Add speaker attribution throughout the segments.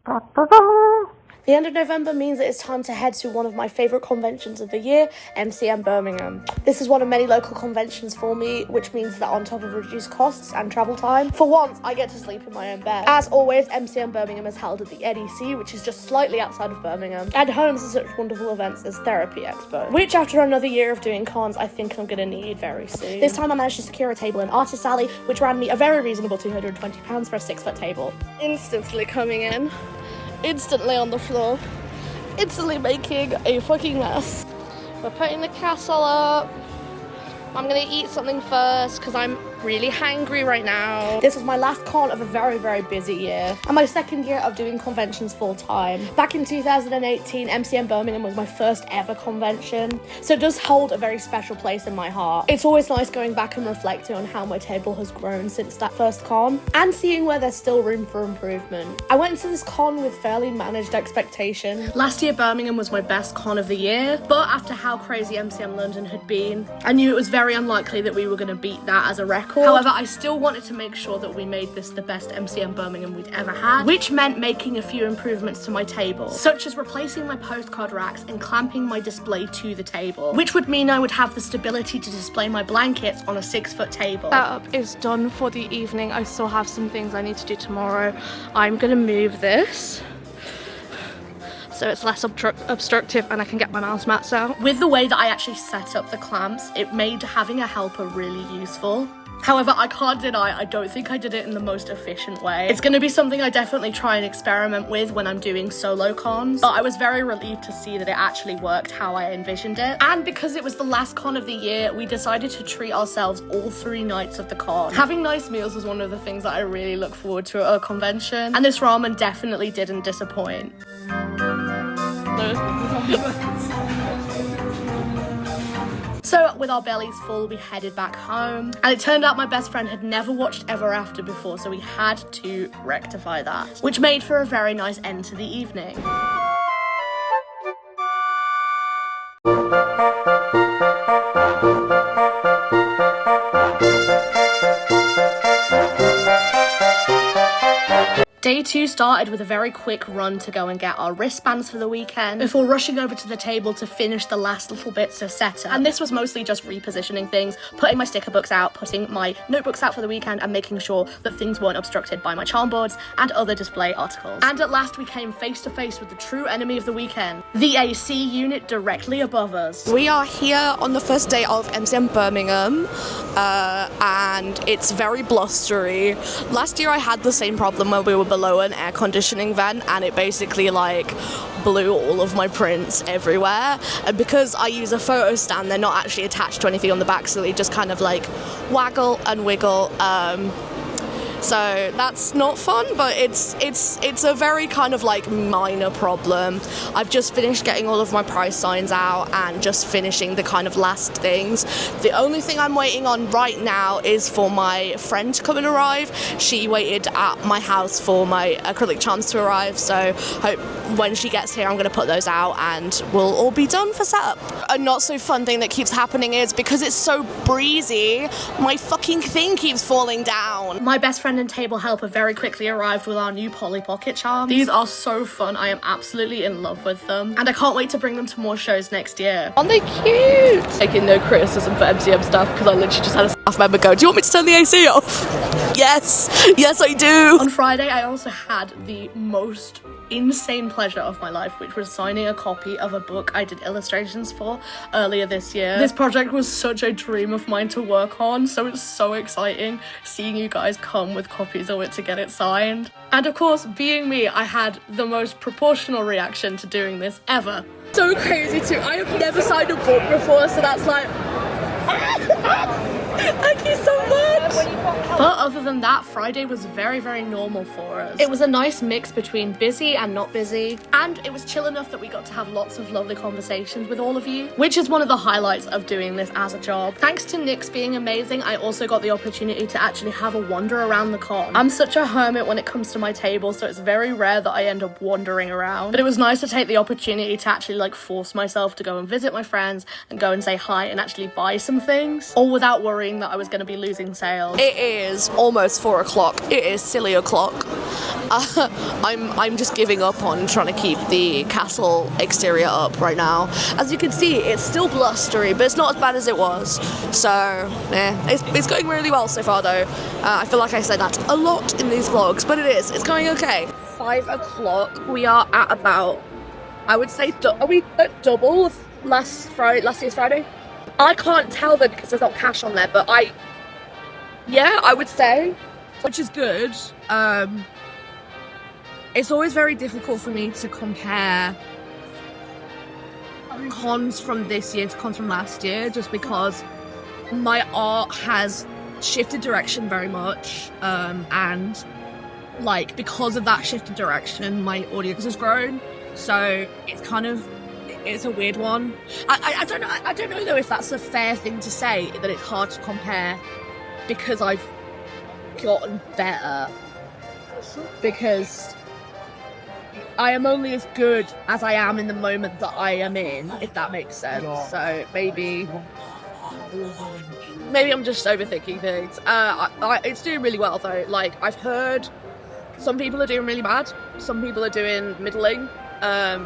Speaker 1: The end of November means that it's time to head to one of my favourite conventions of the year, MCM Birmingham. This is one of many local conventions for me, which means that on top of reduced costs and travel time, for once I get to sleep in my own bed. As always, MCM Birmingham is held at the NEC, which is just slightly outside of Birmingham, and homes to such wonderful events as Therapy Expo, which after another year of doing cons, I think I'm going to need very soon. This time I managed to secure a table in Artist Alley, which ran me a very reasonable £220 for a 6-foot table. Instantly coming in. Instantly on the floor, instantly making a fucking mess. We're putting the castle up. I'm gonna eat something first because I'm really hangry right now. This was my last con of a very, very busy year and my second year of doing conventions full time. Back in 2018, MCM Birmingham was my first ever convention, so it does hold a very special place in my heart. It's always nice going back and reflecting on how my table has grown since that first con and seeing where there's still room for improvement. I went into this con with fairly managed expectation. Last year Birmingham was my best con of the year, but after how crazy MCM London had been, I knew it was very unlikely that we were going to beat that as a record. However, I still wanted to make sure that we made this the best MCM Birmingham we'd ever had, which meant making a few improvements to my table, such as replacing my postcard racks and clamping my display to the table, which would mean I would have the stability to display my blankets on a 6-foot table. Setup is done for the evening. I still have some things I need to do tomorrow. I'm going to move this so it's less obstructive and I can get my mouse mats out. With the way that I actually set up the clamps, it made having a helper really useful. However, I can't deny I don't think I did it in the most efficient way. It's going to be something I definitely try and experiment with when I'm doing solo cons, but I was very relieved to see that it actually worked how I envisioned it. And because it was the last con of the year, we decided to treat ourselves all 3 nights of the con. Having nice meals was one of the things that I really look forward to at a convention, and this ramen definitely didn't disappoint. So with our bellies full, we headed back home, and it turned out my best friend had never watched Ever After before, so we had to rectify that, which made for a very nice end to the evening. Day 2 started with a very quick run to go and get our wristbands for the weekend before rushing over to the table to finish the last little bits of setup. And this was mostly just repositioning things, putting my sticker books out, putting my notebooks out for the weekend, and making sure that things weren't obstructed by my charm boards and other display articles. And at last we came face to face with the true enemy of the weekend, the AC unit directly above us. We are here on the first day of MCM Birmingham, and it's very blustery. Last year I had the same problem where we were below an air conditioning vent and it basically like blew all of my prints everywhere, and because I use a photo stand, they're not actually attached to anything on the back, so they just kind of like waggle and wiggle, so that's not fun, but it's a very kind of like minor problem. I've just finished getting all of my price signs out and just finishing the kind of last things. The only thing I'm waiting on right now is for my friend to come and arrive. She waited at my house for my acrylic charms to arrive, so hope when she gets here I'm going to put those out and we'll all be done for setup. A not so fun thing that keeps happening is because it's so breezy, my fucking thing keeps falling down. My best friend and table helper very quickly arrived with our new Polly Pocket charms. These are so fun. I am absolutely in love with them, and I can't wait to bring them to more shows next year. Aren't they cute? Taking no criticism for MCM stuff because I literally just had a staff member go, "Do you want me to turn the AC off?" Yes I do. On Friday I also had the most insane pleasure of my life, which was signing a copy of a book I did illustrations for earlier this year. This project was such a dream of mine to work on, so it's so exciting seeing you guys come with copies of it to get it signed. And of course, being me, I had the most proportional reaction to doing this ever. So crazy too. I have never signed a book before, so that's like thank you so much. But other than that, Friday was very, very normal for us. It was a nice mix between busy and not busy, and it was chill enough that we got to have lots of lovely conversations with all of you, which is one of the highlights of doing this as a job. Thanks to Nick's being amazing, I also got the opportunity to actually have a wander around the con. I'm such a hermit when it comes to my table, so it's very rare that I end up wandering around, but it was nice to take the opportunity to actually like force myself to go and visit my friends and go and say hi and actually buy some things, all without worrying that I was going to be losing sales. It is almost 4 o'clock. It is silly o'clock. I'm just giving up on trying to keep the castle exterior up right now. As you can see, it's still blustery, but it's not as bad as it was. So, yeah, it's going really well so far though. I feel like I said that a lot in these vlogs, but it's going okay. 5 o'clock, we are at about, I would say, are we at double of last year's Friday? I can't tell though because there's not cash on there, but yeah, I would say, which is good. It's always very difficult for me to compare cons from this year to cons from last year, just because my art has shifted direction very much, and like because of that shifted direction, my audience has grown. So it's a weird one. I don't know though if that's a fair thing to say, that it's hard to compare because I've gotten better, because I am only as good as I am in the moment that I am in, if that makes sense. So maybe I'm just overthinking things. It's doing really well though. Like, I've heard some people are doing really bad, some people are doing middling.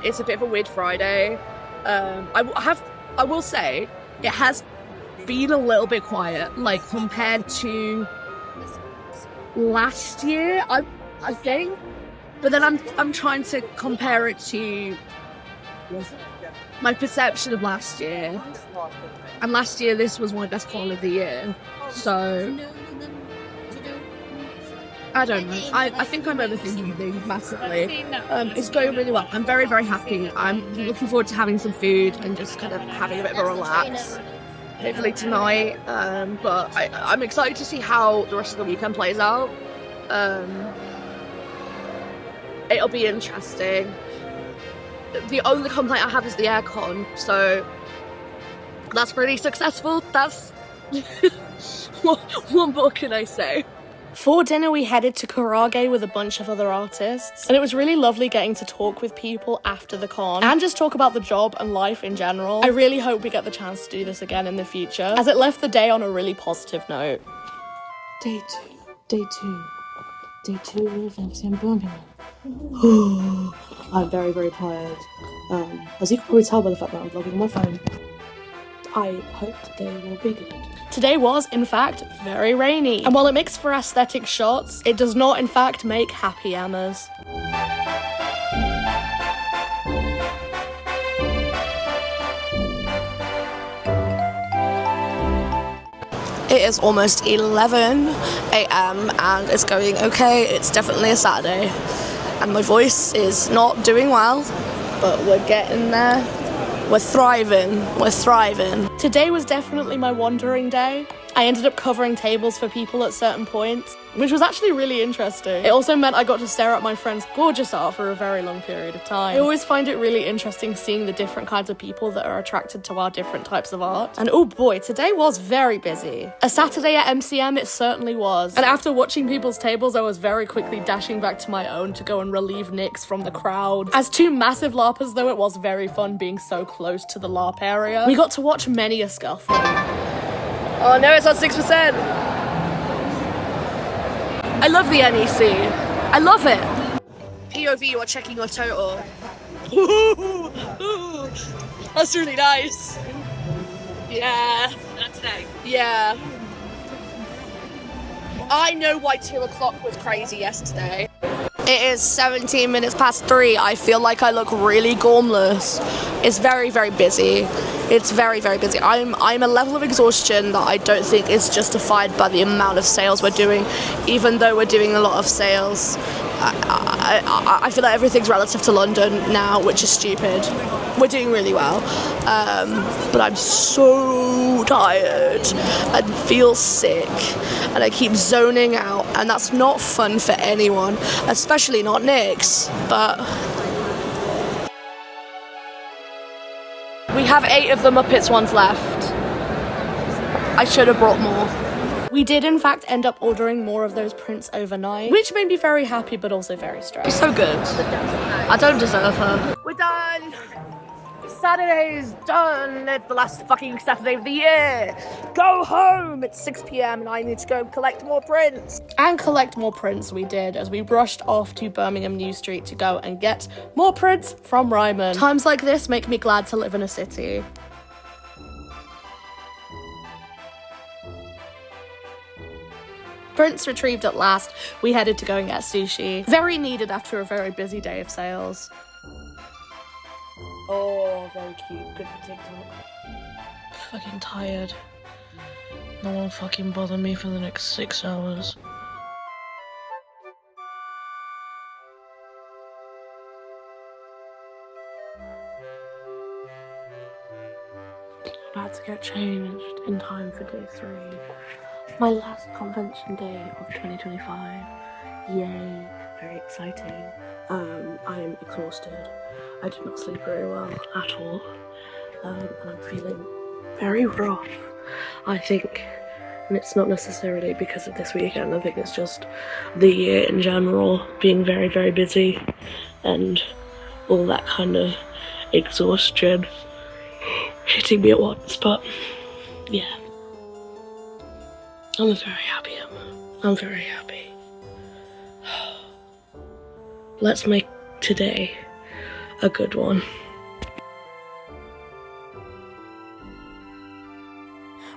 Speaker 1: It's a bit of a weird Friday. I will say it has been a little bit quiet, like compared to last year, I think. But then I'm trying to compare it to my perception of last year. And last year, this was my best con of the year. So I don't know. I think I'm overthinking things massively. It's going really well. I'm very, very happy. I'm looking forward to having some food and just kind of having a bit of a relax. Hopefully tonight. But I'm excited to see how the rest of the weekend plays out. It'll be interesting. The only complaint I have is the aircon, so that's pretty successful. That's what more can I say? For dinner, we headed to Karage with a bunch of other artists, and it was really lovely getting to talk with people after the con and just talk about the job and life in general. I really hope we get the chance to do this again in the future, as it left the day on a really positive note.
Speaker 2: Day two of MCM Birmingham. I'm very, very tired. As you can probably tell by the fact that I'm vlogging on my phone, I hope today will be good.
Speaker 1: Today was, in fact, very rainy. And while it makes for aesthetic shots, it does not, in fact, make happy Ammers. It is almost 11 a.m. and it's going okay. It's definitely a Saturday. And my voice is not doing well, but we're getting there. We're thriving. Today was definitely my wandering day. I ended up covering tables for people at certain points, which was actually really interesting. It also meant I got to stare at my friend's gorgeous art for a very long period of time. I always find it really interesting seeing the different kinds of people that are attracted to our different types of art. And oh boy, today was very busy. A Saturday at MCM, it certainly was. And after watching people's tables, I was very quickly dashing back to my own to go and relieve Nyx from the crowd. As two massive LARPers though, it was very fun being so close to the LARP area. We got to watch many a scuffle. Oh no, it's on 6%. I love the NEC. I love it. POV, you are checking your total. That's really nice. Yeah. Not today. Yeah. I know why 2 o'clock was crazy yesterday. It is 17 minutes past 3. I feel like I look really gormless. It's very, very busy. It's very, very busy. I'm a level of exhaustion that I don't think is justified by the amount of sales we're doing, even though we're doing a lot of sales. I feel like everything's relative to London now, which is stupid. We're doing really well, but I'm so tired and feel sick, and I keep zoning out, and that's not fun for anyone, especially not Nyx, but we have 8 of the Muppets ones left. I should have brought more. We did in fact end up ordering more of those prints overnight, which made me very happy but also very stressed. So good. I don't deserve her. We're done. Saturday's done. It's the last fucking Saturday of the year. Go home. It's 6 p.m. and I need to go collect more prints. And collect more prints we did as we rushed off to Birmingham New Street to go and get more prints from Ryman. Times like this make me glad to live in a city. Prints retrieved at last, we headed to go and get sushi. Very needed after a very busy day of sales. Oh, very cute. Good for TikTok. Fucking tired. No one fucking bother me for the next 6 hours. About to get changed in time for day 3. My last convention day of 2025. Yay. Very exciting. I'm exhausted. I did not sleep very well at all. And I'm feeling very rough, I think. And it's not necessarily because of this weekend. I think it's just the year in general being very, very busy and all that kind of exhaustion hitting me at once. But yeah. I'm very happy, I'm very happy. Let's make today a good one.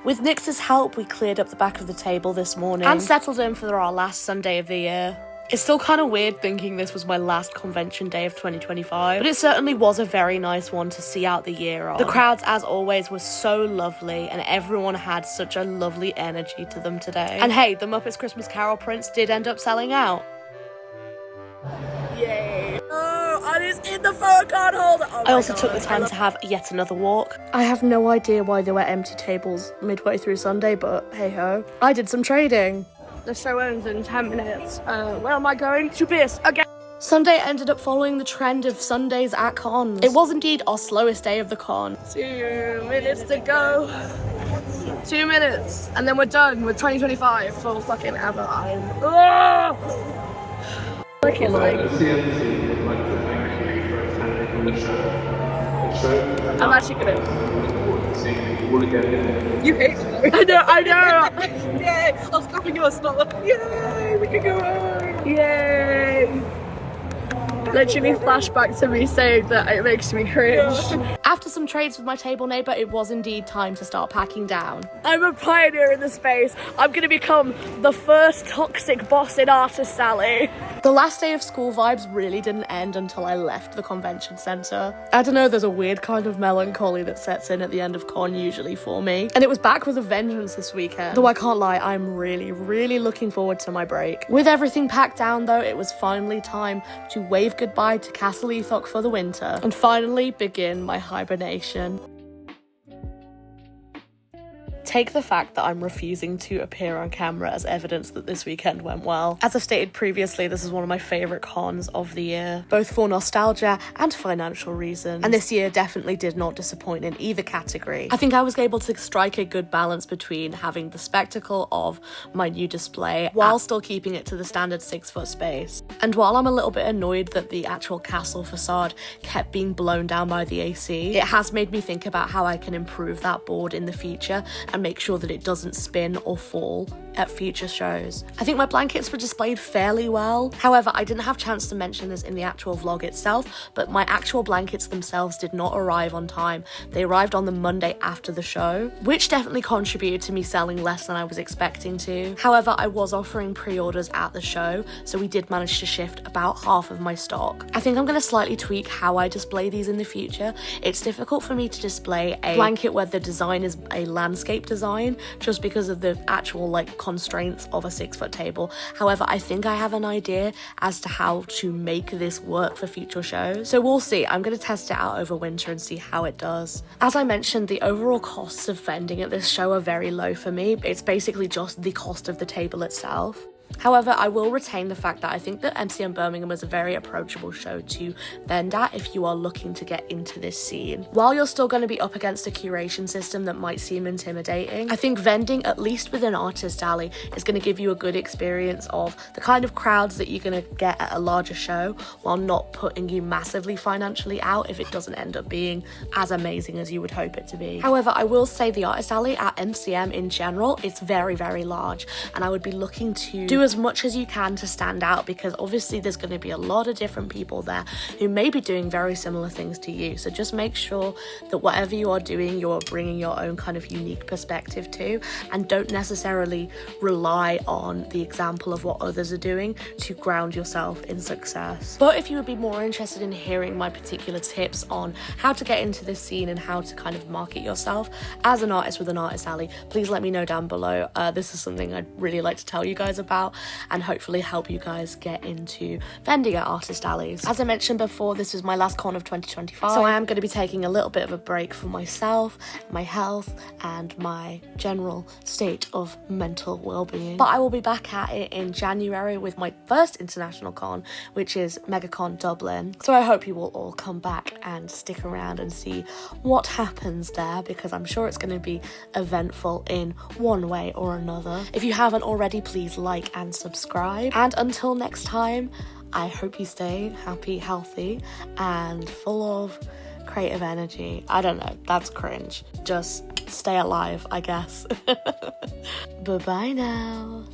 Speaker 1: With Nix's help, we cleared up the back of the table this morning and settled in for our last Sunday of the year. It's still kind of weird thinking this was my last convention day of 2025, but it certainly was a very nice one to see out the year on. The crowds, as always, were so lovely, and everyone had such a lovely energy to them today. And hey, the Muppets Christmas Carol prints did end up selling out. Yay. Oh, and it's in the photo card holder. Oh I also took the time to have yet another walk. I have no idea why there were empty tables midway through Sunday, but hey ho. I did some trading. The show ends in 10 minutes. Where am I going? To Pierce again. Sunday ended up following the trend of Sundays at cons. It was indeed our slowest day of the con. 2 minutes to go. 2 minutes. And then we're done with 2025 for fucking ever. Like it's like... I'm actually gonna... You hate me. I know. Yay! I was copying yours, not like, yay! We can go home. Yay! Literally flashback to me saying that it makes me cringe. After some trades with my table neighbour, it was indeed time to start packing down. I'm a pioneer in the space. I'm gonna become the first toxic boss in Artist Alley. The last day of school vibes really didn't end until I left the convention centre. I don't know, there's a weird kind of melancholy that sets in at the end of con usually for me. And it was back with a vengeance this weekend. Though I can't lie, I'm really, really looking forward to my break. With everything packed down though, it was finally time to wave goodbye to Castle Eethok for the winter and finally begin my hibernation. Take the fact that I'm refusing to appear on camera as evidence that this weekend went well. As I've stated previously, this is one of my favourite cons of the year, both for nostalgia and financial reasons. And this year definitely did not disappoint in either category. I think I was able to strike a good balance between having the spectacle of my new display while still keeping it to the standard 6-foot space. And while I'm a little bit annoyed that the actual castle facade kept being blown down by the AC, it has made me think about how I can improve that board in the future and make sure that it doesn't spin or fall at future shows. I think my blankets were displayed fairly well. However, I didn't have a chance to mention this in the actual vlog itself, but my actual blankets themselves did not arrive on time. They arrived on the Monday after the show, which definitely contributed to me selling less than I was expecting to. However, I was offering pre-orders at the show, so we did manage to shift about half of my stock. I think I'm going to slightly tweak how I display these in the future. It's difficult for me to display a blanket where the design is a landscape design, just because of the actual constraints of a 6-foot table. However, I think I have an idea as to how to make this work for future shows. So we'll see. I'm going to test it out over winter and see how it does. As I mentioned, the overall costs of vending at this show are very low for me. It's basically just the cost of the table itself. However, I will retain the fact that I think that MCM Birmingham is a very approachable show to vend at if you are looking to get into this scene. While you're still going to be up against a curation system that might seem intimidating, I think vending, at least with an artist alley, is going to give you a good experience of the kind of crowds that you're going to get at a larger show, while not putting you massively financially out if it doesn't end up being as amazing as you would hope it to be. However, I will say the artist alley at MCM in general is very, very large, and I would be looking to do as much as you can to stand out, because obviously there's going to be a lot of different people there who may be doing very similar things to you. So just make sure that whatever you are doing, you're bringing your own kind of unique perspective to, and don't necessarily rely on the example of what others are doing to ground yourself in success. But if you would be more interested in hearing my particular tips on how to get into this scene and how to kind of market yourself as an artist with an artist alley, please let me know down below. This is something I'd really like to tell you guys about and hopefully help you guys get into vending at artist alleys. As I mentioned before, this is my last con of 2025, so I am going to be taking a little bit of a break for myself, my health, and my general state of mental well-being. But I will be back at it in January with my first international con, which is MegaCon Dublin. So I hope you will all come back and stick around and see what happens there, because I'm sure it's going to be eventful in one way or another. If you haven't already, please like and subscribe. And until next time, I hope you stay happy, healthy, and full of creative energy. I don't know, that's cringe. Just stay alive, I guess. Bye-bye now.